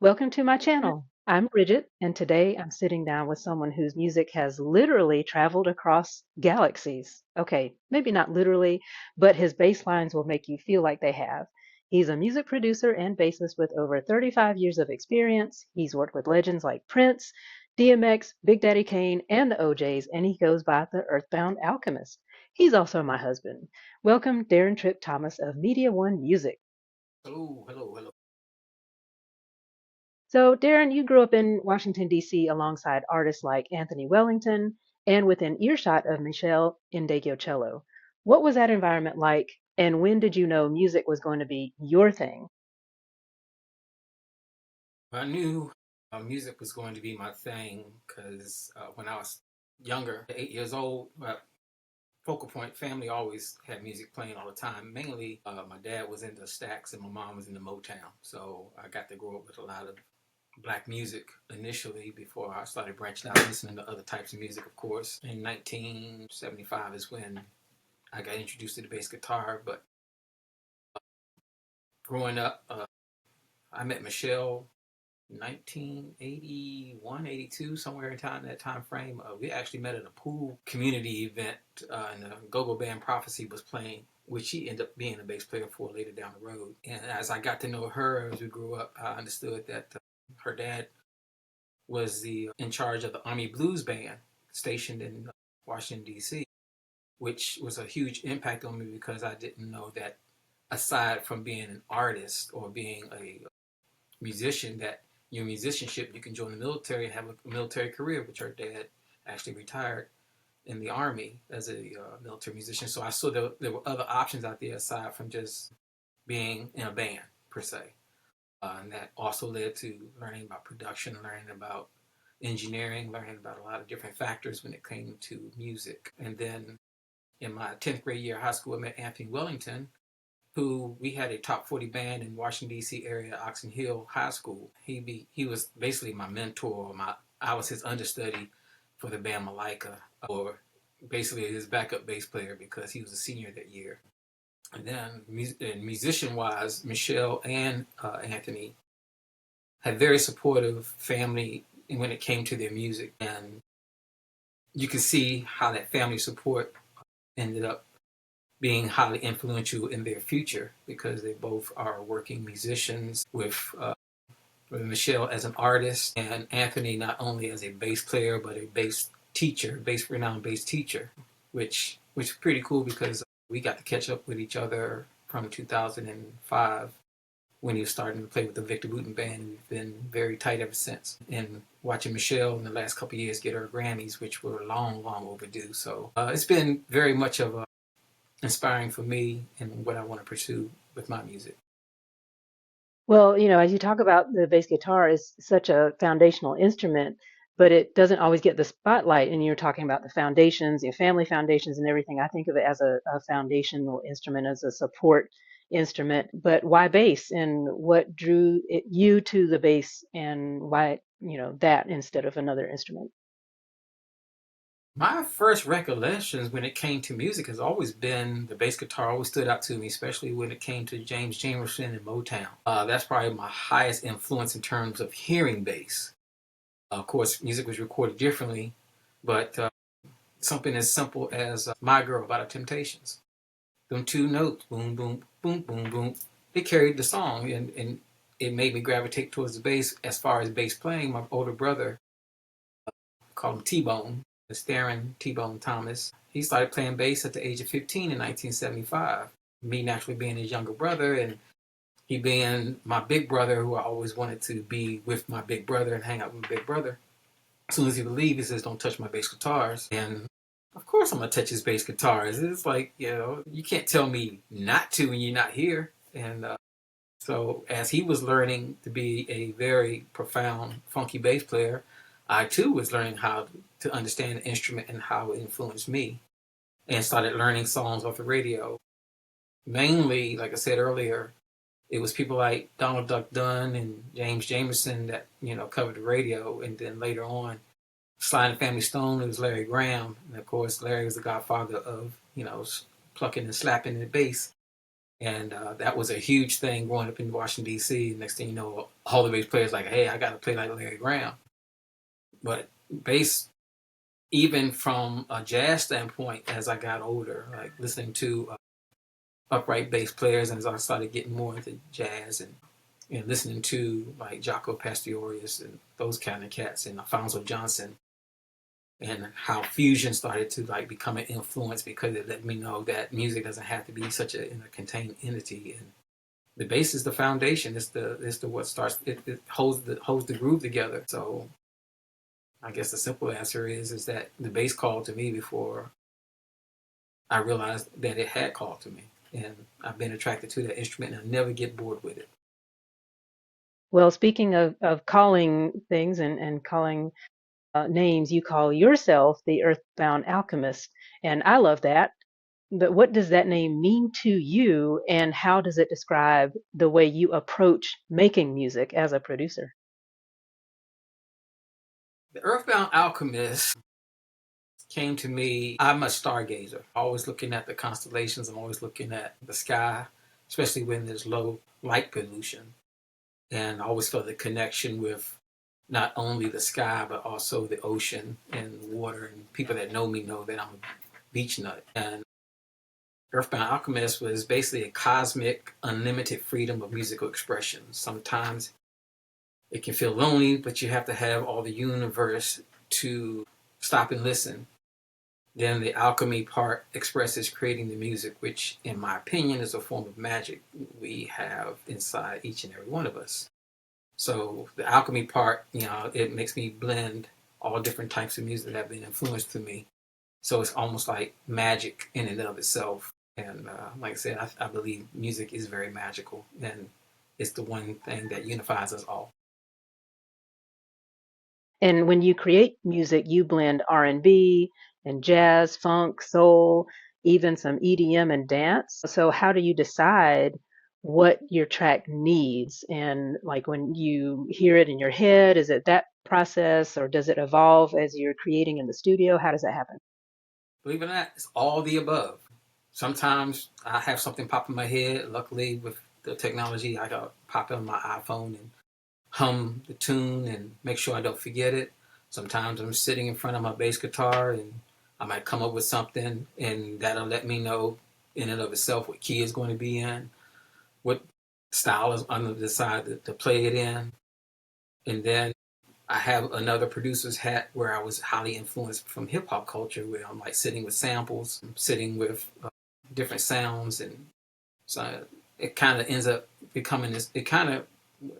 Welcome to my channel. I'm Bridget, and today I'm sitting down with someone whose music has literally traveled across galaxies. Okay, maybe not literally, but his bass lines will make you feel like they have. He's a music producer and bassist with over 35 years of experience. He's worked with legends like Prince, DMX, Big Daddy Kane, and the OJs, and he goes by the Earthbound Alchemist. He's also my husband. Welcome, Darron Tripp Thomas of Media One Music. Hello, hello, hello. So, Darren, you grew up in Washington, D.C. alongside artists like Anthony Wellington and within earshot of Michelle Indegocello. What was that environment like, and when did you know music was going to be your thing? I knew music was going to be my thing because when I was younger, 8 years old, focal point family always had music playing all the time. Mainly, my dad was into Stax and my mom was into Motown. So I got to grow up with a lot of black music initially before I started branching out listening to other types of music, of course. In 1975 is when I got introduced to the bass guitar. But growing up, I met Michelle 1981, 82, somewhere in time that time frame. We actually met at a pool community event, and the go-go band Prophecy was playing, which she ended up being a bass player for later down the road. And as I got to know her as we grew up, I understood that her dad was the in charge of the Army Blues Band stationed in Washington D.C., which was a huge impact on me because I didn't know that aside from being an artist or being a musician, that your musicianship you can join the military and have a military career, which her dad actually retired in the army as a military musician. So I saw there were other options out there aside from just being in a band per se, and that also led to learning about production, learning about engineering, learning about a lot of different factors when it came to music. And then in my 10th grade year of high school, I met Anthony Wellington, who we had a top 40 band in Washington D.C. area, Oxon Hill High School. He was basically my mentor. I was his understudy for the band Malika, or basically his backup bass player because he was a senior that year. And then musician wise, Michelle and Anthony had very supportive family when it came to their music, and you can see how that family support ended up being highly influential in their future because they both are working musicians with Michelle as an artist and Anthony not only as a bass player but a bass teacher, renowned bass teacher, which is pretty cool because we got to catch up with each other from 2005 when he was starting to play with the Victor Wooten band. We've been very tight ever since. And watching Michelle in the last couple of years get her Grammys, which were long, long overdue. So it's been very much of a inspiring for me and what I want to pursue with my music. Well, as you talk about the bass guitar is such a foundational instrument, but it doesn't always get the spotlight. And you're talking about the foundations, your family foundations and everything. I think of it as a foundational instrument, as a support instrument. But why bass? And what drew you to the bass, and why, that instead of another instrument? My first recollections when it came to music has always been the bass guitar always stood out to me, especially when it came to James Jamerson and Motown. That's probably my highest influence in terms of hearing bass. Of course, music was recorded differently, but something as simple as My Girl by the Temptations. Them two notes, boom, boom, boom, boom, boom, they carried the song, and it made me gravitate towards the bass. As far as bass playing, my older brother, called him T-Bone, it's Darron T-Bone Thomas. He started playing bass at the age of 15 in 1975. Me naturally being his younger brother, and he being my big brother, who I always wanted to be with my big brother and hang out with my big brother. As soon as he would leave, he says, "Don't touch my bass guitars." And of course, I'm gonna touch his bass guitars. It's like, you can't tell me not to when you're not here. And so, as he was learning to be a very profound, funky bass player, I too was learning how to understand the instrument and how it influenced me, and started learning songs off the radio. Mainly, like I said earlier, it was people like Donald Duck Dunn and James Jamerson that covered the radio, and then later on, Sly and the Family Stone, it was Larry Graham, and of course, Larry was the godfather of plucking and slapping the bass. And that was a huge thing growing up in Washington, D.C. Next thing you know, all the bass players like, hey, I got to play like Larry Graham. But bass, even from a jazz standpoint, as I got older, like listening to upright bass players, and as I started getting more into jazz and listening to like Jaco Pastorius and those kind of cats and Alfonso Johnson, and how fusion started to like become an influence because it let me know that music doesn't have to be such a contained entity, and the bass is the foundation. It's the what starts it holds the groove together. So I guess the simple answer is that the bass called to me before I realized that it had called to me, and I've been attracted to that instrument, and I never get bored with it. Well, speaking of calling things and calling names, you call yourself the Earthbound Alchemist. And I love that. But what does that name mean to you, and how does it describe the way you approach making music as a producer? The Earthbound Alchemist came to me. I'm a stargazer, always looking at the constellations. I'm always looking at the sky, especially when there's low light pollution. And I always felt the connection with not only the sky, but also the ocean and water. And people that know me know that I'm a beach nut. And Earthbound Alchemist was basically a cosmic, unlimited freedom of musical expression. Sometimes it can feel lonely, but you have to have all the universe to stop and listen. Then the alchemy part expresses creating the music, which, in my opinion, is a form of magic we have inside each and every one of us. So the alchemy part, it makes me blend all different types of music that have been influenced to me. So it's almost like magic in and of itself. And like I said, I believe music is very magical, and it's the one thing that unifies us all. And when you create music, you blend R&B and jazz, funk, soul, even some EDM and dance. So how do you decide what your track needs? And like when you hear it in your head, is it that process or does it evolve as you're creating in the studio? How does that happen? Believe it or not, it's all the above. Sometimes I have something pop in my head. Luckily, with the technology, I got pop it on my iPhone and hum the tune and make sure I don't forget it. Sometimes I'm sitting in front of my bass guitar and I might come up with something, and that'll let me know in and of itself what key is going to be in, what style is I'm going to decide to play it in. And then I have another producer's hat where I was highly influenced from hip hop culture, where I'm like sitting with samples, sitting with different sounds, and so it kind of ends up becoming this. It kind of,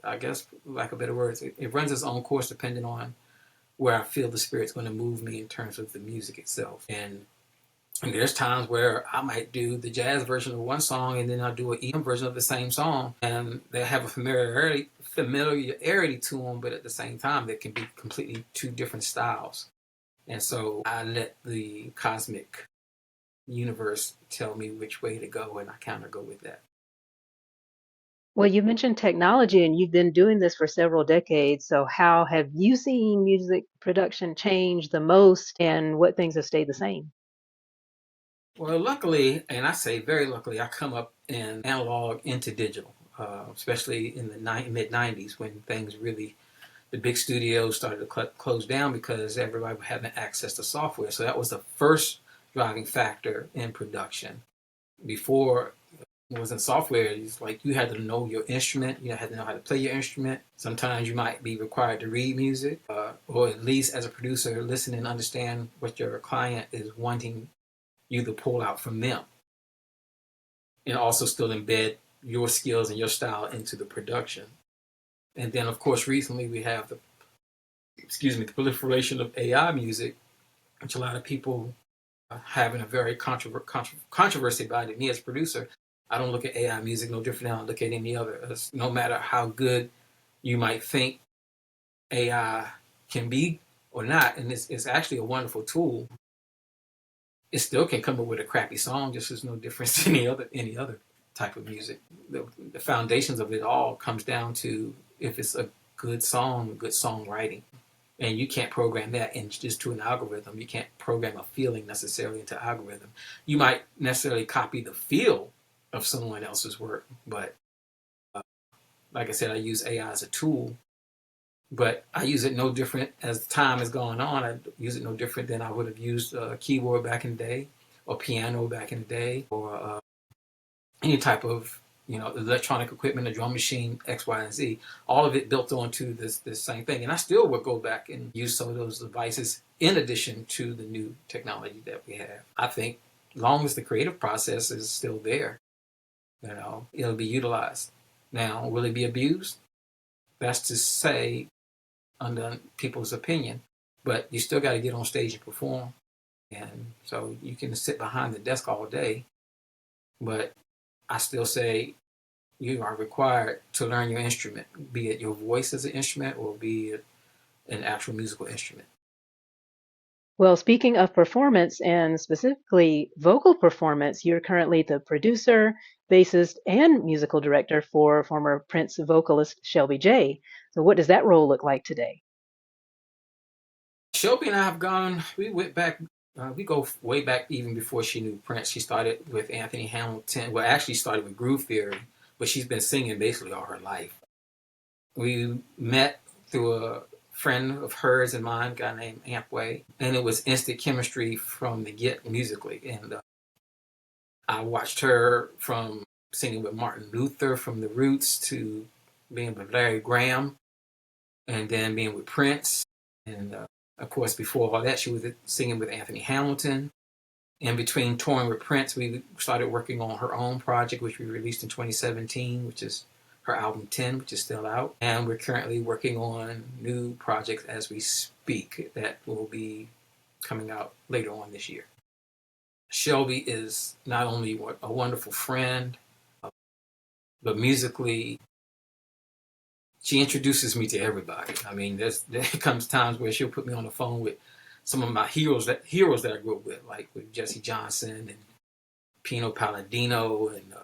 I guess, lack of better words, it runs its own course depending on where I feel the spirit's going to move me in terms of the music itself. And there's times where I might do the jazz version of one song and then I'll do an EDM version of the same song, and they have a familiarity to them, but at the same time, they can be completely two different styles. And so I let the cosmic universe tell me which way to go, and I kind of go with that. Well, you mentioned technology and you've been doing this for several decades. So how have you seen music production change the most and what things have stayed the same? Well, luckily, and I say very luckily, I come up in analog into digital, especially in the mid 90s when things really, the big studios started to close down because everybody was having access to software. So that was the first driving factor in production. Before it wasn't software, it's like you had to know your instrument, you had to know how to play your instrument. Sometimes you might be required to read music, or at least as a producer, listen and understand what your client is wanting you to pull out from them, and also still embed your skills and your style into the production. And then, of course, recently we have the proliferation of AI music, which a lot of people are having a very controversy about it. Me as a producer, I don't look at AI music no different than I look at any other. No matter how good you might think AI can be or not, and it's actually a wonderful tool, it still can come up with a crappy song just as no difference than any other type of music. The foundations of it all comes down to if it's a good song, good songwriting. And you can't program that in just to an algorithm. You can't program a feeling necessarily into algorithm. You might necessarily copy the feel of someone else's work. But uh, like I said, I use AI as a tool, but I use it no different as time has gone on. I use it no different than I would have used a keyboard back in the day, or piano back in the day, or any type of electronic equipment, a drum machine, X, Y, and Z. All of it built onto this same thing, and I still would go back and use some of those devices in addition to the new technology that we have. I think, long as the creative process is still there, it'll be utilized. Now, will it be abused? That's to say, under people's opinion, but you still got to get on stage and perform. And so you can sit behind the desk all day, but I still say you are required to learn your instrument, be it your voice as an instrument or be it an actual musical instrument. Well, speaking of performance and specifically vocal performance, you're currently the producer, bassist, and musical director for former Prince vocalist Shelby J. So, what does that role look like today? Shelby and I have gone, we went back, we go way back even before she knew Prince. She started with Anthony Hamilton. Well, actually started with Groove Theory, but she's been singing basically all her life. We met through a friend of hers and mine, a guy named Ampway, and it was instant chemistry from the get musically. And I watched her from singing with Martin Luther from the Roots to being with Larry Graham and then being with Prince. And of course, before all that, she was singing with Anthony Hamilton. In between touring with Prince, we started working on her own project, which we released in 2017, which is her album 10, which is still out. And we're currently working on new projects as we speak that will be coming out later on this year. Shelby is not only a wonderful friend, but musically, she introduces me to everybody. I mean, there comes times where she'll put me on the phone with some of my heroes that I grew up with, like with Jesse Johnson and Pino Palladino, and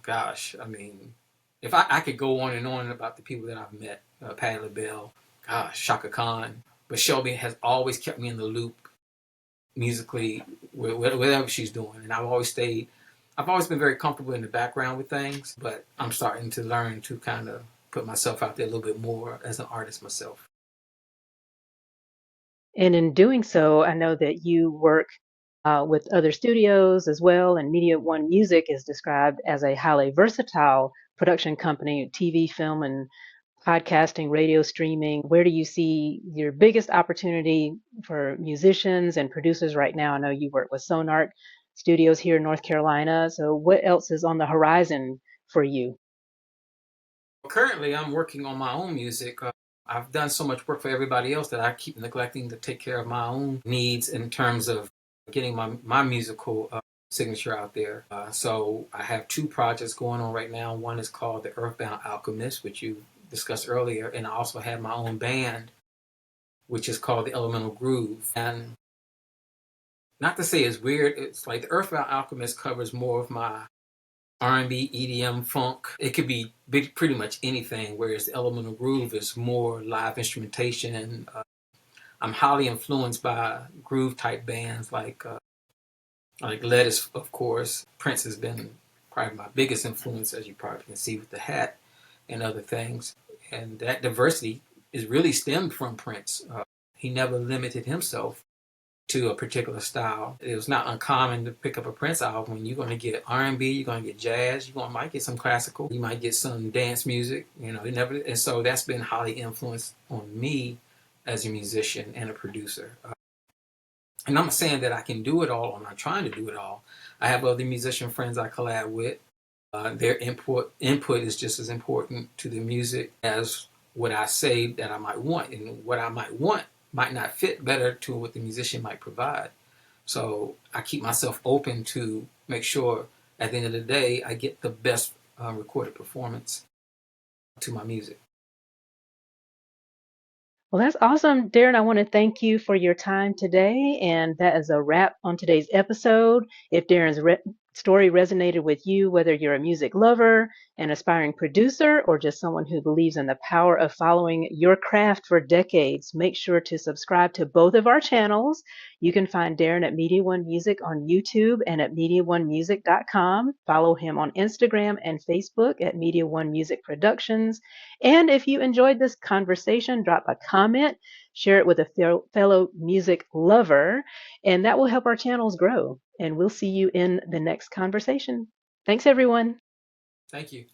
gosh, I mean, if I could go on and on about the people that I've met, Patti LaBelle, gosh, Shaka Khan, but Shelby has always kept me in the loop musically, whatever she's doing, and I've always been very comfortable in the background with things, but I'm starting to learn to kind of put myself out there a little bit more as an artist myself. And in doing so, I know that you work with other studios as well, and Media One Music is described as a highly versatile production company, TV, film, and podcasting, radio streaming. Where do you see your biggest opportunity for musicians and producers right now? I know you work with Sonark Studios here in North Carolina. So, what else is on the horizon for you? Currently, I'm working on my own music. I've done so much work for everybody else that I keep neglecting to take care of my own needs in terms of getting my musical signature out there. So I have two projects going on right now. One is called the Earthbound Alchemist, which you discussed earlier, and I also have my own band, which is called the Elemental Groove. And not to say it's weird, it's like the Earthbound Alchemist covers more of my R&B, EDM, funk. It could be pretty much anything, whereas the Elemental Groove is more live instrumentation. And I'm highly influenced by groove type bands like Lettuce, of course. Prince has been probably my biggest influence, as you probably can see with the hat and other things. And that diversity is really stemmed from Prince. He never limited himself to a particular style. It was not uncommon to pick up a Prince album and you're going to get R&B, you're going to get jazz, might get some classical, you might get some dance music. It never. And so that's been highly influenced on me as a musician and a producer. And I'm not saying that I can do it all. I'm not trying to do it all. I have other musician friends I collab with. Their input is just as important to the music as what I say that I might want, and what I might want might not fit better to what the musician might provide. So I keep myself open to make sure at the end of the day I get the best recorded performance to my music. Well, that's awesome, Darren. I want to thank you for your time today. And that is a wrap on today's episode. If Darren's story resonated with you, whether you're a music lover, an aspiring producer, or just someone who believes in the power of following your craft for decades, make sure to subscribe to both of our channels. You can find Darren at Media One Music on YouTube and at MediaOneMusic.com. Follow him on Instagram and Facebook at Media One Music Productions. And if you enjoyed this conversation, drop a comment, share it with a fellow music lover, and that will help our channels grow. And we'll see you in the next conversation. Thanks, everyone. Thank you.